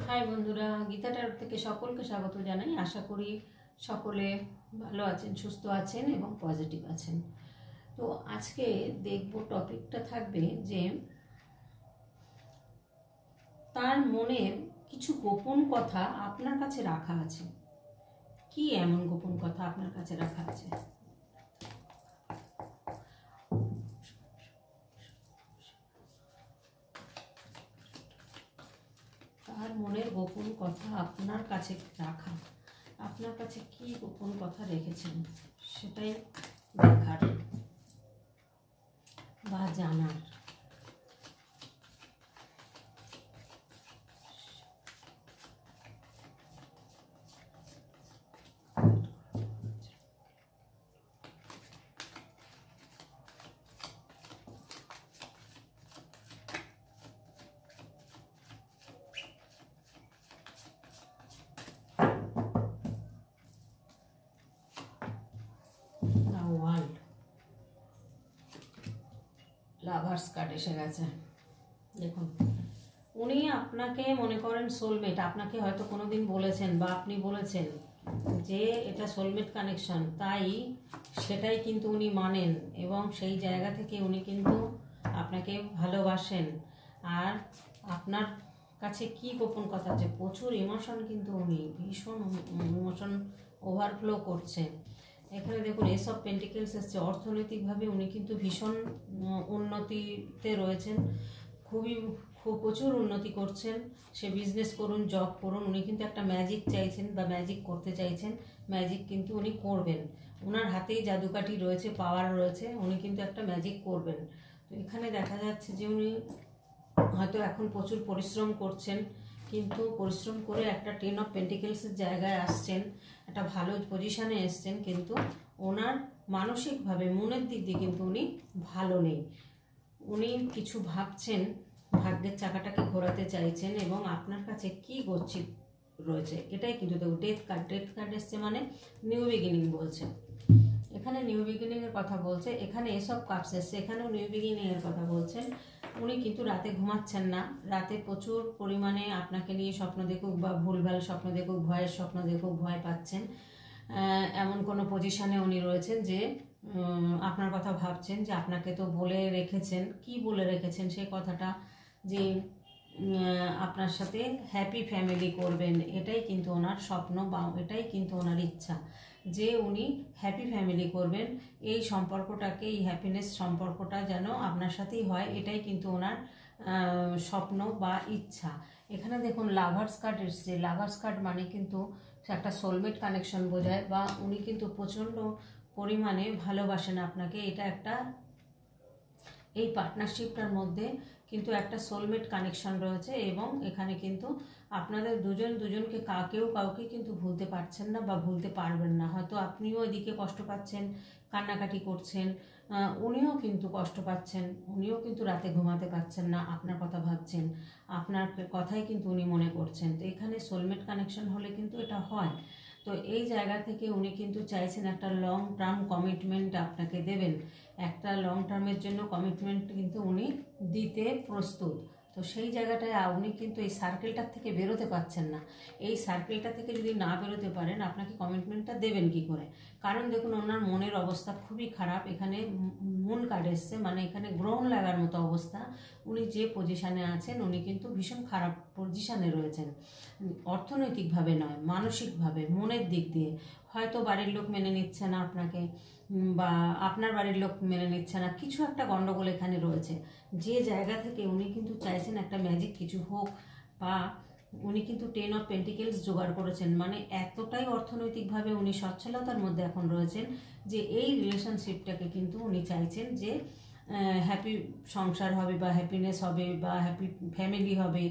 High বন্ধুরা, Gita tarot থেকে সকলকে স্বাগত জানাই। আশা করি সকলে ভালো আছেন, সুস্থ আছেন এবং পজিটিভ আছেন। তো আজকে দেখব, টপিকটা থাকবে যে তার মনের কিছু গোপন কথা আপনার কাছে রাখা আছে। কি এমন গোপন কথা আপনার কাছে রাখা আছে? তার মনের গোপন কথা আপনার কাছে রাখা, আপনার কাছে কি গোপন কথা রেখেছেন সেটাই দেখার বা জানার। ওয়ার্ল্ড লাভার্স কার্ড এসে গেছে। দেখুন, উনি আপনাকে মনে করেন সোলমেট। আপনাকে হয়তো কোনোদিন বলেছেন বা আপনি বলেছেন যে এটা সোলমেট কানেকশন, তাই সেটাই কিন্তু উনি মানেন এবং সেই জায়গা থেকে উনি কিন্তু আপনাকে ভালোবাসেন। আর আপনার কাছে কি গোপন কথা আছে? প্রচুর ইমোশন, কিন্তু উনি ভীষণ ইমোশন ওভারফ্লো করছে। এখানে দেখুন এস অফ পেন্টিকেলস এসছে। অর্থনৈতিকভাবে উনি কিন্তু ভীষণ উন্নতিতে রয়েছেন, খুব প্রচুর উন্নতি করছেন। সে বিজনেস করুন, জব করুন, উনি কিন্তু একটা ম্যাজিক চাইছেন বা ম্যাজিক করতে চাইছেন। ম্যাজিক কিন্তু উনি করবেন, ওনার হাতেই জাদুকাঠি রয়েছে, পাওয়ার রয়েছে, উনি কিন্তু একটা ম্যাজিক করবেন। তো এখানে দেখা যাচ্ছে যে উনি হয়তো এখন প্রচুর পরিশ্রম করছেন, কিন্তু পরিশ্রম করে একটা 10 অফ পেন্টিকেলসের জায়গায় আসছেন, একটা ভালো পজিশানে এসছেন, কিন্তু ওনার মানসিকভাবে মনের দিক দিয়ে কিন্তু উনি ভালো নেই। উনি কিছু ভাবছেন, ভাগ্যের চাকাটাকে ঘোরাতে চাইছেন এবং আপনার কাছে কি গচ্ছিত রয়েছে এটাই কিন্তু দেখুন। ডেথ কার্ড এসছে, মানে নিউ বিগিনিং বলছে। এখানে নিউ বিগিনিং এর কথা বলছে। এখানে এসব কাপস এসছে, এখানেও নিউ বিগিনিং এর কথা বলছেন। উনি কিন্তু রাতে ঘুমাচ্ছেন না, রাতে প্রচুর পরিমাণে আপনাকে নিয়ে স্বপ্ন দেখুক বা ভুলভাল স্বপ্ন দেখুক, ভয়ের স্বপ্ন দেখুক, ভয় পাচ্ছেন। এমন কোনো পজিশানে উনি রয়েছেন যে আপনার কথা ভাবছেন, যে আপনাকে তো বলে রেখেছেন। কি বলে রেখেছেন সেই কথাটা? যে আপনার সাথে হ্যাপি ফ্যামিলি করবেন, এটাই কিন্তু ওনার স্বপ্ন বা এটাই কিন্তু ওনার ইচ্ছা, যে উনি হ্যাপি ফ্যামিলি করবেন। এই সম্পর্কটাকে, এই হ্যাপিনেস সম্পর্কটা যেন আপনার সাথেই হয়, এটাই কিন্তু ওনার স্বপ্ন বা ইচ্ছা। এখানে দেখুন লাভার্স কার্ড এসছে। লাভার্স কার্ড মানে কিন্তু একটা সোলমেট কানেকশন বোঝায়, বা উনি কিন্তু প্রচণ্ড পরিমাণে ভালোবাসেন আপনাকে। এটা একটা, এই পার্টনারশিপটার মধ্যে কিন্তু একটা সোলমেট কানেকশন রয়েছে এবং এখানে কিন্তু আপনাদের দুজনকে কাউকে কিন্তু ভুলতে পারছেন না বা ভুলতে পারবেন না। হয়তো আপনিও এদিকে কষ্ট পাচ্ছেন, কান্নাকাটি করছেন, উনিও কিন্তু কষ্ট পাচ্ছেন, উনিও কিন্তু রাতে ঘুমাতে পারছেন না, আপনার কথা ভাবছেন, আপনার কথাই কিন্তু উনি মনে করছেন। তো এখানে সোলমেট কানেকশন হলে কিন্তু এটা হয়। তো এই জায়গা থেকে উনি কিন্তু চাইছেন একটা লং টার্ম কমিটমেন্ট আপনাকে দেবেন, একটা লং টার্মের জন্য কমিটমেন্ট কিন্তু উনি দিতে প্রস্তুত। তো সেই জায়গাটায় উনি কিন্তু এই সার্কেলটার থেকে বেরোতে পারছেন না। এই সার্কেলটা থেকে যদি না বেরোতে পারেন, আপনাকে কমিটমেন্টটা দেবেন কি করে? কারণ দেখুন ওনার মনের অবস্থা খুবই খারাপ। এখানে মুন কার্ড এসছে, মানে এখানে গ্রহণ লাগার মতো অবস্থা। উনি যে পজিশানে আছেন, উনি কিন্তু ভীষণ খারাপ পজিশানে রয়েছেন। অর্থনৈতিকভাবে নয়, মানসিকভাবে, মনের দিক দিয়ে। হয়তো বাড়ির লোক মেনে নিচ্ছে না আপনাকে, বা আপনার বাড়ির লোক মেনে নিচ্ছে না, কিছু একটা গন্ডগোল এখানে রয়েছে। যে জায়গা থেকে উনি কিন্তু চাইছেন একটা ম্যাজিক কিছু হোক, বা উনি কিন্তু 10 অফ পেন্টিকেলস জোগাড় করেছেন, মানে এতটাই অর্থনৈতিকভাবে উনি সচ্ছলতার মধ্যে এখন রয়েছেন যে এই রিলেশনশিপটাকে কিন্তু উনি চাইছেন যে হ্যাপি সংসার হবে বা হ্যাপিনেস হবে বা হ্যাপি ফ্যামিলি হবে।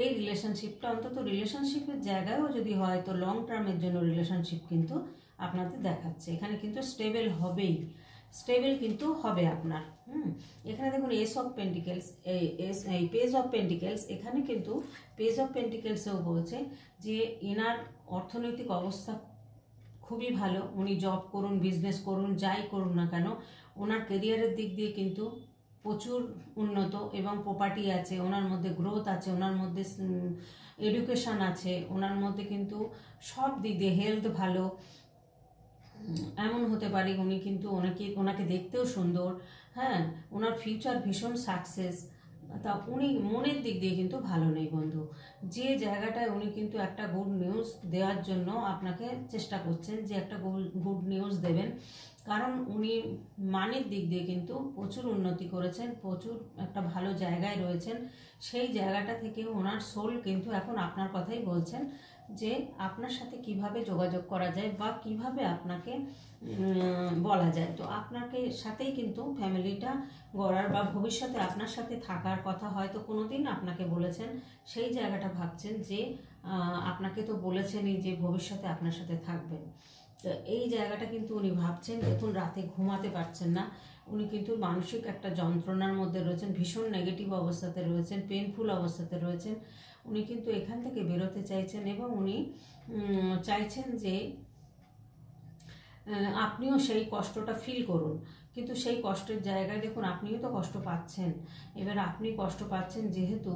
এই রিলেশনশিপটা অন্তত রিলেশনশিপের জায়গায়ও যদি হয়, তো লং টার্মের জন্য রিলেশনশিপ কিন্তু আপনাদের দেখাচ্ছে। এখানে কিন্তু স্টেবল হবেই, স্টেবল কিন্তু হবে আপনার। এখানে দেখুন এস অফ পেন্টিকেলস, এই পেজ অফ পেন্টিকেলস। এখানে কিন্তু পেজ অফ পেন্টিকেলসেও বলছে যে এনার অর্থনৈতিক অবস্থা খুবই ভালো। উনি জব করুন, বিজনেস করুন, যাই করুন না কেন, ওনার কেরিয়ারের দিক দিয়ে কিন্তু প্রচুর উন্নত এবং প্রপার্টি আছে, ওনার মধ্যে গ্রোথ আছে, ওনার মধ্যে এডুকেশন আছে, ওনার মধ্যে কিন্তু সব দিক দিয়ে হেলথ ভালো। এমন হতে পারে উনি কিন্তু ওনাকে দেখতেও সুন্দর, হ্যাঁ, ওনার ফিউচার ভীষণ সাকসেস। তা উনি মনের দিক দিয়ে কিন্তু ভালো নেই বন্ধু। যে জায়গাটায় উনি কিন্তু একটা গুড নিউজ দেওয়ার জন্য আপনাকে চেষ্টা করছেন, যে একটা গুড নিউজ দেবেন, কারণ উনি মানের দিক দিয়ে কিন্তু প্রচুর উন্নতি করেছেন, প্রচুর একটা ভালো জায়গায় রয়েছেন। সেই জায়গাটা থেকে ওনার সোল কিন্তু এখন আপনার কথাই বলছেন, যে আপনার সাথে কিভাবে যোগাযোগ করা যায় বা কিভাবে আপনাকে বলা যায়। তো আপনাকে সাথেই কিন্তু ফ্যামিলিটা গড়ার বা ভবিষ্যতে আপনার সাথে থাকার কথা হয়তো কোনোদিন আপনাকে বলেছেন, সেই জায়গাটা ভাবছেন যে আপনাকে তো বলেছেনই যে ভবিষ্যতে আপনার সাথে থাকবেন। তো এই জায়গাটা কিন্তু উনি ভাবছেন। দেখুন রাতে ঘুমাতে পারছেন না, উনি কিন্তু মানসিক একটা যন্ত্রণার মধ্যে রয়েছেন, ভীষণ নেগেটিভ অবস্থাতে রয়েছেন, পেনফুল অবস্থাতে রয়েছেন। উনি কিন্তু এখান থেকে বেরোতে চাইছেন এবং উনি চাইছেন যে আপনিও সেই কষ্টটা ফিল করুন, কিন্তু সেই কষ্টের জায়গায় দেখুন আপনিও তো কষ্ট পাচ্ছেন। এবার আপনি কষ্ট পাচ্ছেন যেহেতু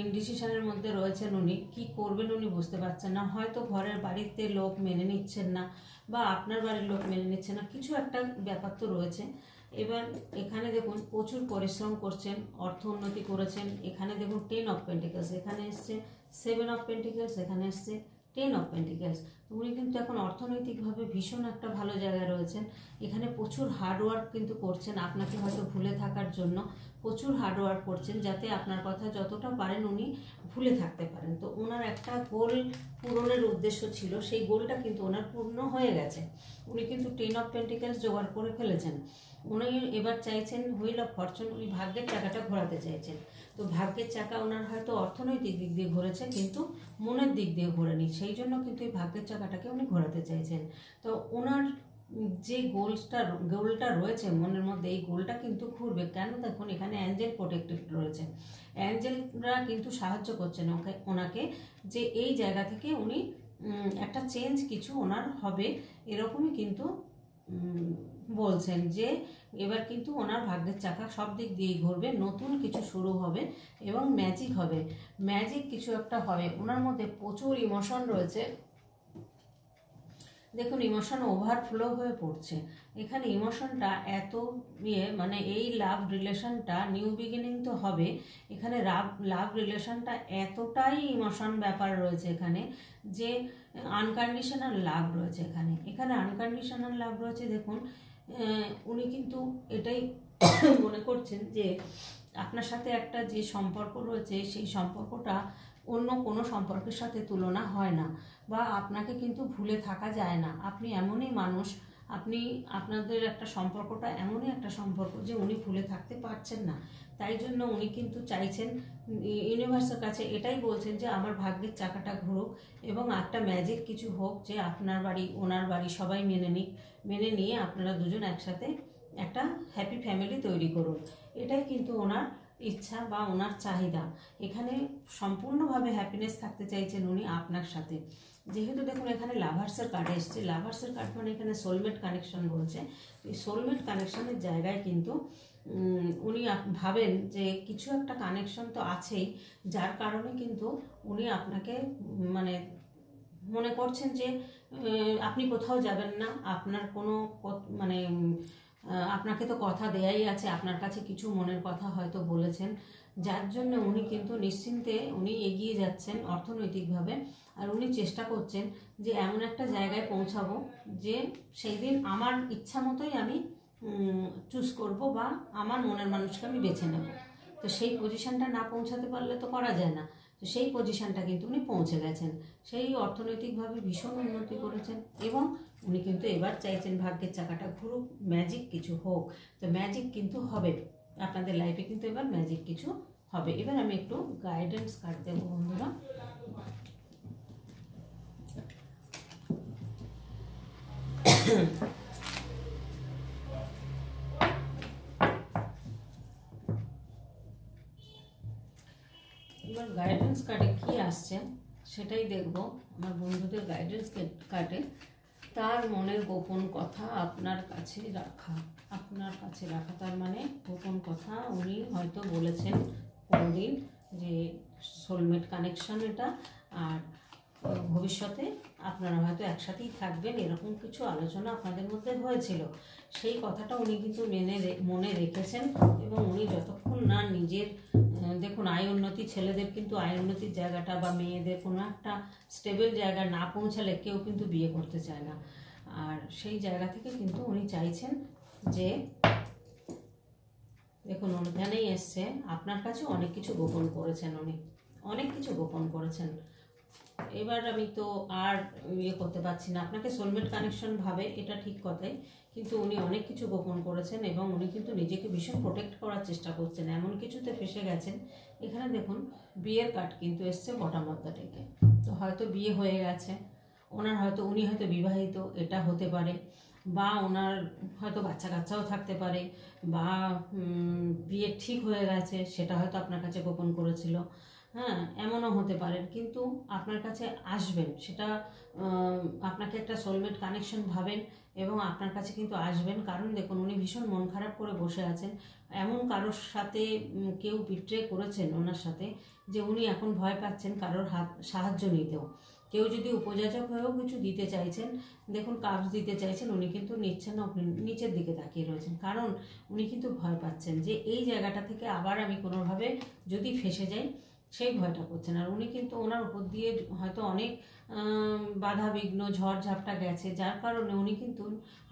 ইনডিসিশনের মধ্যে রয়েছেন, উনি কি করবেন উনি বুঝতে পারছেন না। হয়তো ঘরের বাড়িতে লোক মেনে নিচ্ছেন না, বা আপনার বাড়ির লোক মেনে নিচ্ছে না, কিছু একটা ব্যাপার তো রয়েছে। এবার এখানে দেখুন প্রচুর পরিশ্রম করছেন, অর্থ উন্নতি করেছেন। এখানে দেখুন 10 অফ পেন্টিকলস, এখানে এসছে 7 অফ পেন্টিকলস, এখানে এসছে 10 অফ পেন্টিকলস। উনি কিন্তু এখন অর্থনৈতিকভাবে ভীষণ একটা ভালো জায়গায় রয়েছেন। এখানে প্রচুর হার্ডওয়ার্ক কিন্তু করছেন, আপনাকে হয়তো ভুলে থাকার জন্য প্রচুর হার্ডওয়ার্ক করছেন, যাতে আপনার কথা যতটা পারেন উনি ভুলে থাকতে পারেন। তো ওনার একটা গোল পূরণের উদ্দেশ্য ছিল, সেই গোলটা কিন্তু ওনার পূর্ণ হয়ে গেছে। উনি কিন্তু 10 অফ পেন্টিকলস জোগাড় করে ফেলেছেন। উনি এবার চাইছেন হুইল অফ ফরচুন, উনি ভাগ্যের চাকাটা ঘোরাতে চাইছেন। তো ভাগ্যের চাকা ওনার হয়তো অর্থনৈতিক দিক দিয়ে ঘুরেছে, কিন্তু মনের দিক দিয়ে ঘোরেনি, সেই জন্য কিন্তু এই ভাগ্যের চাকাটাকে উনি ঘোরাতে চাইছেন। তো ওনার যে গোলটা রয়েছে মনের মধ্যে, এই গোলটা কিন্তু ঘুরবে। কেন? দেখুন এখানে অ্যাঞ্জেল প্রোটেক্টেড রয়েছে, অ্যাঞ্জেলরা কিন্তু সাহায্য করছেন ওনাকে, যে এই জায়গা থেকে উনি একটা চেঞ্জ কিছু ওনার হবে, এরকমই কিন্তু বলছেন। যে এবার কিন্তু ওনার ভাগ্যের চাকা সব দিক দিয়েই ঘুরবে, নতুন কিছু শুরু হবে এবং ম্যাজিক হবে, ম্যাজিক কিছু একটা হবে। ওনার মধ্যে প্রচুর ইমোশন রয়েছে, দেখুন ইমোশন ওভারফ্লো হয়ে পড়ছে। এখানে ইমোশনটা এত মানে এই লাভ রিলেশনটা নিউ বিগিনিং তো হবে, এখানে লাভ রিলেশনটা এতটাই ইমোশন ব্যাপার রয়েছে এখানে, যে আনকন্ডিশনাল লাভ রয়েছে এখানে। এখানে আনকন্ডিশনাল লাভ রয়েছে। দেখুন উনি কিন্তু এটাই মনে করছেন যে আপনার সাথে একটা যে সম্পর্ক রয়েছে, সেই সম্পর্কটা অন্য কোনো সম্পর্কের সাথে তুলনা হয় না, বা আপনাকে কিন্তু ভুলে থাকা যায় না। আপনি এমনই মানুষ, আপনাদের একটা সম্পর্কটা এমনই একটা সম্পর্ক যে উনি ভুলে থাকতে পারছেন না। তাই জন্য উনি কিন্তু চাইছেন, ইউনিভার্সের কাছে এটাই বলছেন যে আমার ভাগ্যের চাকাটা ঘুরুক এবং একটা ম্যাজিক কিছু হোক, যে আপনার বাড়ি ওনার বাড়ি সবাই মেনে নিয়ে আপনারা দুজন একসাথে একটা হ্যাপি ফ্যামিলি তৈরি করুন। এটাই কিন্তু ওনার ইচ্ছা বা ওনার চাহিদা। এখানে সম্পূর্ণভাবে হ্যাপিনেস থাকতে চাইছেন উনি আপনার সাথে। যেহেতু দেখুন এখানে লাভার্সের কার্ড এসছে, লাভার্সের কার্ড মানে এখানে সোলমেট কানেকশন বলছে। এই সোলমেট কানেকশনের জায়গায় কিন্তু উনি ভাবেন যে কিছু একটা কানেকশন তো আছেই, যার কারণে কিন্তু উনি আপনাকে মানে মনে করছেন যে আপনি কোথাও যাবেন না, আপনার কোনো মানে আপনাকে তো কথা দেয়াই আছে, আপনার কাছে কিছু মনের কথা হয়তো বলেছেন, যার জন্য উনি কিন্তু নিশ্চিন্তে উনি এগিয়ে যাচ্ছেন অর্থনৈতিকভাবে। আর উনি চেষ্টা করছেন যে এমন একটা জায়গায় পৌঁছাবো যে সেই দিন আমার ইচ্ছা মতোই আমি চুজ করব, বা আমার মনের মানুষকে আমি বেছে নেব। তো সেই পজিশনটা না পৌঁছাতে পারলে তো করা যায় না। তো সেই পজিশনটা কিন্তু উনি পৌঁছে গেছেন, সেই অর্থনৈতিকভাবে ভীষণ উন্নতি করেছেন। এবং উনি কিন্তু এবার চাইছেন ভাগ্যের চাকাটা ঘুরুক, ম্যাজিক কিছু হোক। তো ম্যাজিক কিন্তু হবে আপনাদের লাইফে, কিন্তু এবার ম্যাজিক কিছু হবে। এবার আমি একটু গাইডেন্স কার্ড দেবো বন্ধুরা। এবার গাইডেন্স কার্ডে কি আসছে সেটাই দেখব। আমার বন্ধুদের গাইডেন্স কার্ডে তার মনের গোপন কথা আপনার কাছে রাখা। আপনার কাছে রাখা, তার মানে গোপন কথা উনি হয়তো বলেছেন কোনোদিন যে সোলমেট কানেকশন এটা, আর ভবিষ্যতে আপনারা হয়তো একসাথেই থাকবেন, এরকম কিছু আলোচনা আপনাদের মধ্যে হয়েছিল। সেই কথাটা উনি কিন্তু মনে রেখেছেন, এবং উনি যতক্ষণ না নিজের দেখুন আয় উন্নতি, ছেলেদের কিন্তু আয় উন্নতির জায়গাটা বা মেয়েদের কোনো একটা স্টেবল জায়গা না পৌঁছালে কেউ কিন্তু বিয়ে করতে চায় না। আর সেই জায়গা থেকে কিন্তু উনি চাইছেন যে দেখুন ওখানেই এসছে, আপনার কাছে অনেক কিছু গোপন করেছেন, উনি অনেক কিছু গোপন করেছেন। এবার আমি তো আর করতে পারছি না, আপনাকে সোলমেট কানেকশন ভাবে, এটা ঠিক কথাই, কিন্তু উনি অনেক কিছু গোপন করেছেন এবং উনি কিন্তু নিজেকে ভীষণ প্রোটেক্ট করার চেষ্টা করছেন, এমন কিছুতে ফেসে গেছেন। এখানে দেখুন বিয়ের কার্ড কিন্তু এসছে বটম অফ দ্য ডেকে। তো হয়তো বিয়ে হয়ে গেছে ওনার, হয়তো উনি হয়তো বিবাহিত, এটা হতে পারে, বা ওনার হয়তো বাচ্চা কাচ্চাও থাকতে পারে, বা বিয়ে ঠিক হয়ে গেছে, সেটা হয়তো আপনার কাছে গোপন করেছিল। হ্যাঁ, এমনও হতে পারে, কিন্তু আপনার কাছে আসবেন, সেটা আপনাকে একটা সোলমেট কানেকশন ভাবেন এবং আপনার কাছে কিন্তু আসবেন। কারণ দেখুন উনি ভীষণ মন খারাপ করে বসে আছেন, এমন কারোর সাথে কেউ বিট্রে করেছেন ওনার সাথে, যে উনি এখন ভয় পাচ্ছেন কারোর সাহায্য নিতেও। কেউ যদি উপযাচক হয়েও কিছু দিতে চাইছেন, দেখুন কাজ দিতে চাইছেন, উনি কিন্তু নিচ্ছেন না, নিচের দিকে তাকিয়ে রয়েছেন, কারণ উনি কিন্তু ভয় পাচ্ছেন যে এই জায়গাটা থেকে আবার আমি কোনোভাবে যদি ফেসে যাই, সেই ভয়টা করছেন। আর উনি কিন্তু ওনার উপর দিয়ে হয়তো অনেক বাধা বিঘ্ন ঝড় ঝাপটা গেছে, যার কারণে উনি কিন্তু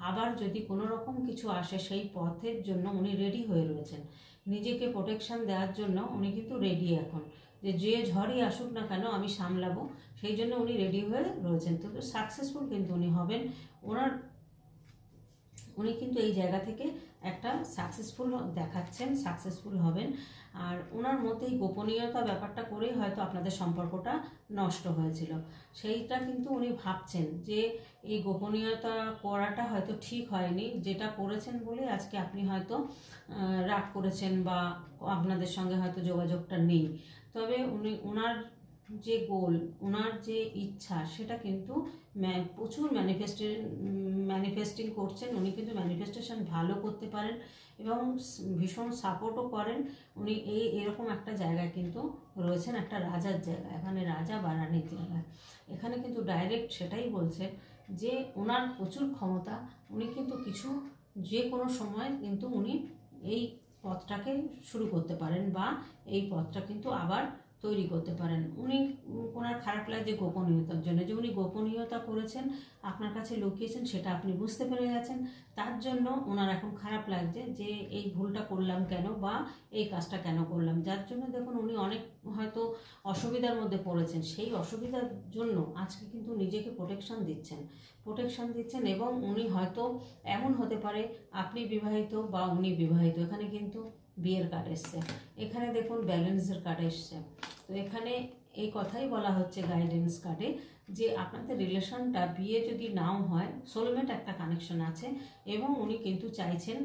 আবার যদি কোনো রকম কিছু আসে সেই পথের জন্য উনি রেডি হয়ে রয়েছেন, নিজেকে প্রোটেকশন দেওয়ার জন্য উনি কিন্তু রেডি এখন, যে ঝড়ই আসুক না কেন আমি সামলাবো, সেই জন্য উনি রেডি হয়ে রয়েছেন। তো সাকসেসফুল কিন্তু উনি হবেন, উনি কিন্তু এই জায়গা থেকে একটা সাকসেসফুল দেখাচ্ছেন, সাকসেসফুল হবেন। আর ওনার মধ্যে এই গোপনীয়তা ব্যাপারটা করেই হয়তো আপনাদের সম্পর্কটা নষ্ট হয়েছিল, সেইটা কিন্তু উনি ভাবছেন যে এই গোপনীয়তা করাটা হয়তো ঠিক হয়নি, যেটা করেছেন বলে আজকে আপনি হয়তো রাগ করেছেন বা আপনাদের সঙ্গে হয়তো যোগাযোগটা নেই। তবে ওনার যে গোল, ওনার যে ইচ্ছা, সেটা কিন্তু প্রচুর ম্যানিফেস্টিং করছেন। উনি কিন্তু ম্যানিফেস্টেশন ভালো করতে পারেন এবং ভীষণ সাপোর্টও করেন। উনি এরকম একটা জায়গায় কিন্তু রয়েছেন, একটা রাজার জায়গা, এখানে রাজা বা রানীর জায়গা। এখানে কিন্তু ডাইরেক্ট সেটাই বলছে যে ওনার প্রচুর ক্ষমতা, উনি কিন্তু কিছু যে কোনো সময় কিন্তু উনি এই পথটাকে শুরু করতে পারেন বা এই পথটা কিন্তু আবার তৈরি করতে পারেন। উনি ওনার খারাপ লাগছে গোপনীয়তার জন্য, যে উনি গোপনীয়তা করেছেন, আপনার কাছে লুকিয়েছেন, সেটা আপনি বুঝতে পেরে গেছেন, তার জন্য ওনার এখন খারাপ লাগছে যে এই ভুলটা করলাম কেন বা এই কাজটা কেন করলাম, যার জন্য দেখুন উনি অনেক হয়তো অসুবিধার মধ্যে পড়েছেন। সেই অসুবিধার জন্য আজকে কিন্তু নিজেকে প্রোটেকশন দিচ্ছেন এবং উনি হয়তো এমন হতে পারে আপনি বিবাহিত বা উনি বিবাহিত, এখানে কিন্তু বিয়ের কার্ড এসছে, এখানে দেখুন ব্যালেন্সের কার্ড এসছে। তো এখানে এই কথাই বলা হচ্ছে গাইডেন্স কার্ডে, যে আপনাদের রিলেশনটা বিয়ে যদি নাও হয়, সোলমেট একটা কানেকশন আছে এবং উনি কিন্তু চাইছেন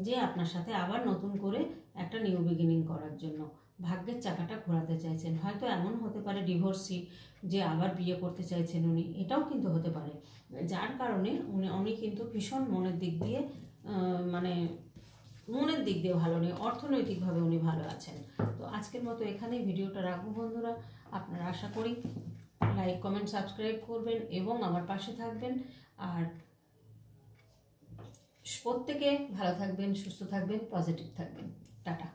যে আপনার সাথে আবার নতুন করে একটা নিউ বিগিনিং করার জন্য ভাগ্যের চাকাটা ঘোরাতে চাইছেন। হয়তো এমন হতে পারে ডিভোর্সি, যে আবার বিয়ে করতে চাইছেন উনি, এটাও কিন্তু হতে পারে, যার কারণে উনি কিন্তু ভীষণ মনের দিক দিয়ে ভালো নেই, অর্থনৈতিকভাবে উনি ভালো আছেন। তো আজকের মতো এখানেই ভিডিওটা রাখবো বন্ধুরা। আপনারা আশা করি লাইক কমেন্ট সাবস্ক্রাইব করবেন এবং আমার পাশে থাকবেন। আর প্রত্যেকে ভালো থাকবেন, সুস্থ থাকবেন, পজিটিভ থাকবেন। টাটা।